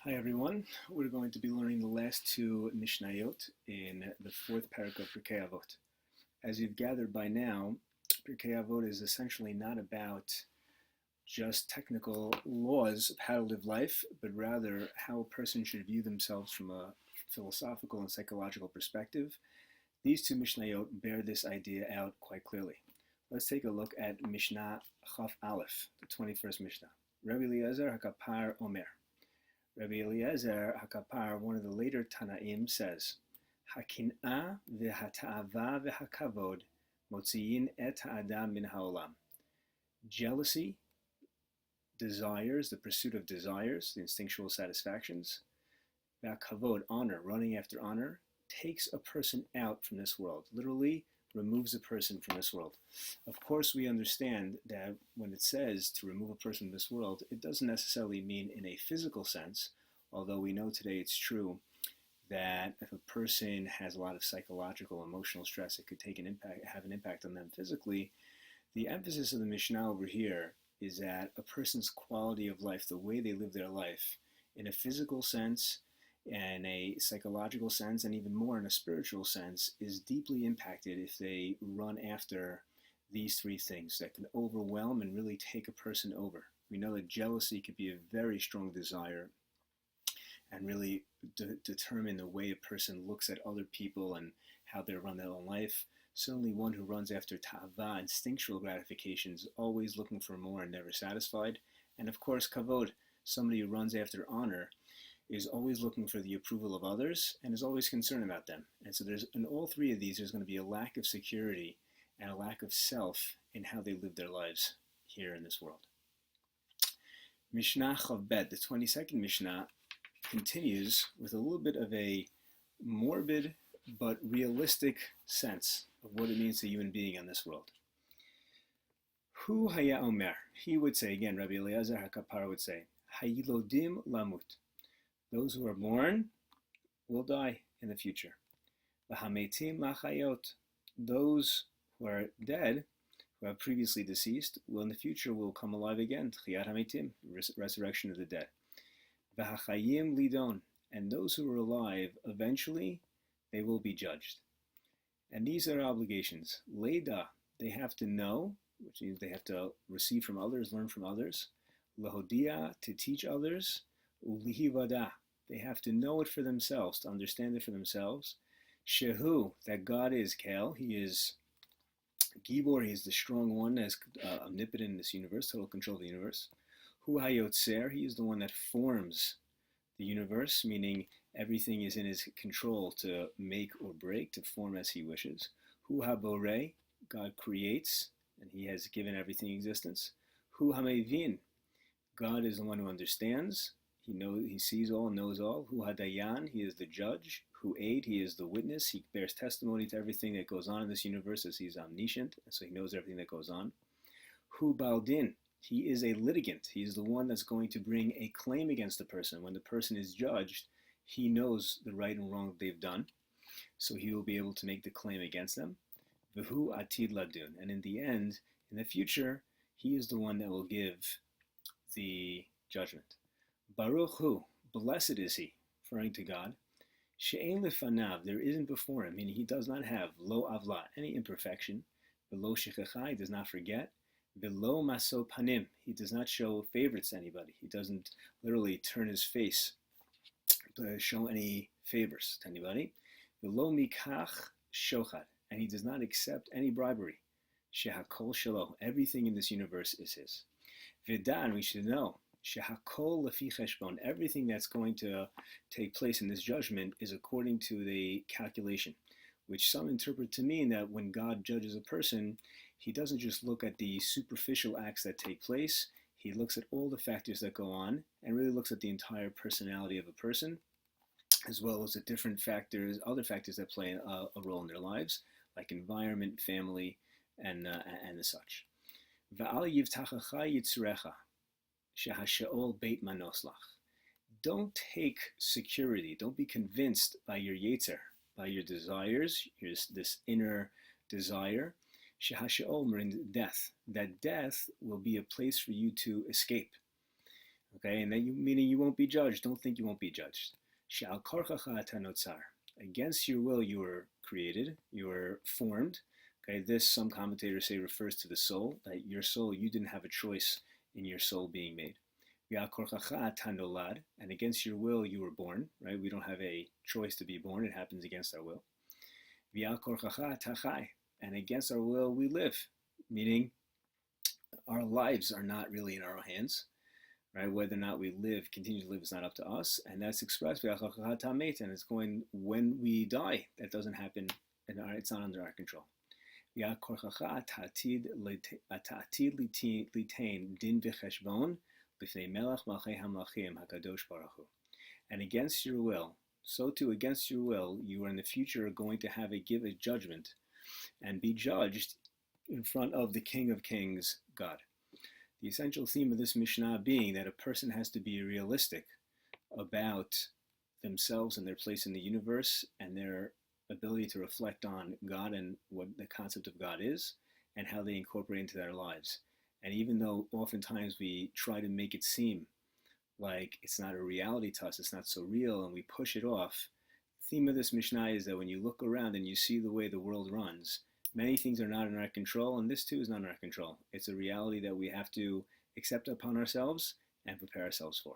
Hi everyone. We're going to be learning the last two Mishnayot in the fourth Perek of Pirkei Avot. As you've gathered by now, Pirkei Avot is essentially not about just technical laws of how to live life, but rather how a person should view themselves from a philosophical and psychological perspective. These two Mishnayot bear this idea out quite clearly. Let's take a look at Mishnah Chaf Aleph, the 21st Mishnah. Rabbi Eliezer HaKapar Omer. Rabbi Eliezer HaKapar, one of the later Tanaim, says, Hakin'a v'hata'ava v'hakavod motziyin et ha'adam min ha'olam. Jealousy, desires, the pursuit of desires, the instinctual satisfactions, v'hakavod, honor, running after honor, takes a person out from this world, literally removes a person from this world. Of course, we understand that when it says to remove a person from this world, it doesn't necessarily mean in a physical sense, although we know today it's true that if a person has a lot of psychological, emotional stress, it could have an impact on them physically. The emphasis of the Mishnah over here is that a person's quality of life, the way they live their life, in a physical sense, and a psychological sense, and even more in a spiritual sense, is deeply impacted if they run after these three things that can overwhelm and really take a person over. We know that jealousy could be a very strong desire and really determine the way a person looks at other people and how they run their own life. Certainly one who runs after ta'ava, instinctual gratifications, always looking for more and never satisfied. And of course, kavod, somebody who runs after honor, is always looking for the approval of others and is always concerned about them. And so in all three of these, there's going to be a lack of security and a lack of self in how they live their lives here in this world. Mishnah Chavbet, the 22nd Mishnah, continues with a little bit of a morbid but realistic sense of what it means to a human being in this world. Hu haya omer, he would say, again, Rabbi Eliezer HaKapar would say, Hayilodim lamut, those who are born will die in the future. V'hametim lachayot, those who are dead, who have previously deceased, will in the future will come alive again. Tchiyat hametim, resurrection of the dead. V'hachayim lidon, and those who are alive, eventually they will be judged. And these are obligations. Leda, they have to know, which means they have to receive from others, learn from others. Lahodia, to teach others. Ulihivada, they have to know it for themselves, to understand it for themselves. Shehu, that God is Kel, he is Gibor, he is the strong one, as omnipotent in this universe, total control of the universe. Hu hayotzer, he is the one that forms the universe, meaning everything is in his control to make or break, to form as he wishes. Hu habore, God creates, and he has given everything existence. Hu hamevin, God is the one who understands. He sees all, knows all. Hu hadayan, he is the judge. Hu aid, he is the witness. He bears testimony to everything that goes on in this universe, as he's omniscient, and so he knows everything that goes on. Hu baldin, he is a litigant. He is the one that's going to bring a claim against the person. When the person is judged, he knows the right and wrong that they've done, so he will be able to make the claim against them. V'hu atid ladun, and in the end, in the future, he is the one that will give the judgment. Baruch Hu, blessed is he, referring to God. She'ein lefanav, there isn't before him, meaning he does not have lo avla, any imperfection. V'lo shechecha, he does not forget. V'lo maso panim, he does not show favorites to anybody. He doesn't literally turn his face to show any favors to anybody. V'lo mikach shochad, and he does not accept any bribery. Shehakol shelo, everything in this universe is his. V'dan, we should know, Shehakol lefi cheshbon, everything that's going to take place in this judgment is according to the calculation, which some interpret to mean that when God judges a person, he doesn't just look at the superficial acts that take place, he looks at all the factors that go on and really looks at the entire personality of a person, as well as the different factors, other factors that play a role in their lives, like environment, family, and the such. Va'al yivtachacha yitzurecha, shehasheol beit manoslach. Don't take security, don't be convinced by your yetzer, by your desires, this inner desire, shehasheol, death, that death will be a place for you to escape. Okay, and then meaning you won't be judged. Don't think you won't be judged. Shal korchacha tanotzar. Against your will you were created, you were formed. Okay, this some commentators say refers to the soul, that your soul, you didn't have a choice in your soul being made. V'al korchacha tanolad, and against your will you were born, right? We don't have a choice to be born, it happens against our will. V'al korchacha tachai, and against our will we live, meaning our lives are not really in our hands, right? Whether or not we live, continue to live, is not up to us, and that's expressed by and it's going when we die. That doesn't happen, and it's not under our control. And against your will, so too against your will, you are in the future going to have give a judgment and be judged in front of the King of Kings, God. The essential theme of this Mishnah being that a person has to be realistic about themselves and their place in the universe and their ability to reflect on God and what the concept of God is and how they incorporate into their lives. And even though oftentimes we try to make it seem like it's not a reality to us, it's not so real, and we push it off, the theme of this Mishnah is that when you look around and you see the way the world runs, many things are not in our control, and this too is not in our control. It's a reality that we have to accept upon ourselves and prepare ourselves for.